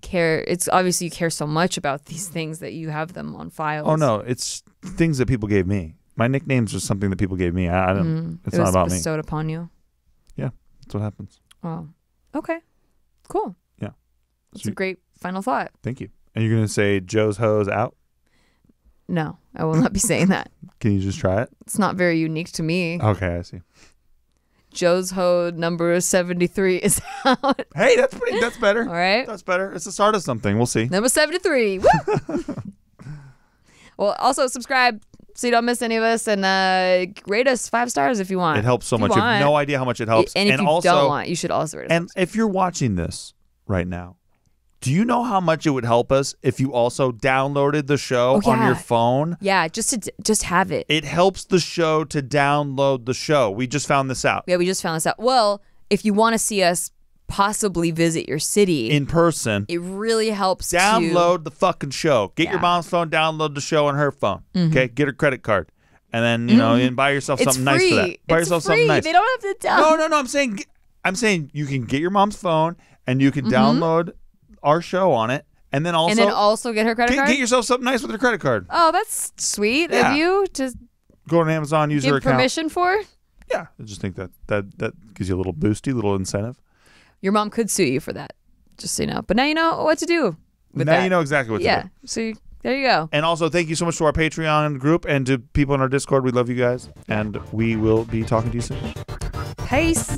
care. It's obviously you care so much about these things that you have them on files. Oh no, it's things that people gave me. My nicknames are something that people gave me. I don't. It's not about me. Bestowed upon you. Yeah, that's what happens. Oh, okay, cool. Yeah, That's a great final thought. Thank you. And you're gonna say Joe's hose out? No, I will not be saying that. Can you just try it? It's not very unique to me. Okay, I see. Joe's Hode number 73 is out. Hey, that's better. All right. That's better. It's the start of something. We'll see. Number 73. Woo! Well, also subscribe so you don't miss any of us, and rate us 5 stars if you want. It helps so If you much. You have want. no idea how much it helps. And if you also, don't want, you should also rate us. And if you're watching this right now, do you know how much it would help us if you also downloaded the show on your phone? Yeah, just have it. It helps the show to download the show. We just found this out. Yeah, we just found this out. Well, if you want to see us possibly visit your city in person, it really helps download the fucking show. Get your mom's phone, download the show on her phone. Okay, get her credit card. And then, and buy yourself something nice for that. Buy yourself something nice. They don't have to download. No, I'm saying you can get your mom's phone and you can download our show on it, and then also get her credit card. Get yourself something nice with her credit card. Oh, that's sweet of you to go on Amazon, use her account. Give permission for. Yeah, I just think that gives you a little boosty, little incentive. Your mom could sue you for that, just so you know. But now you know what to do. Now you know exactly what to do. Yeah. So there you go. And also, thank you so much to our Patreon group and to people in our Discord. We love you guys, and we will be talking to you soon. Peace.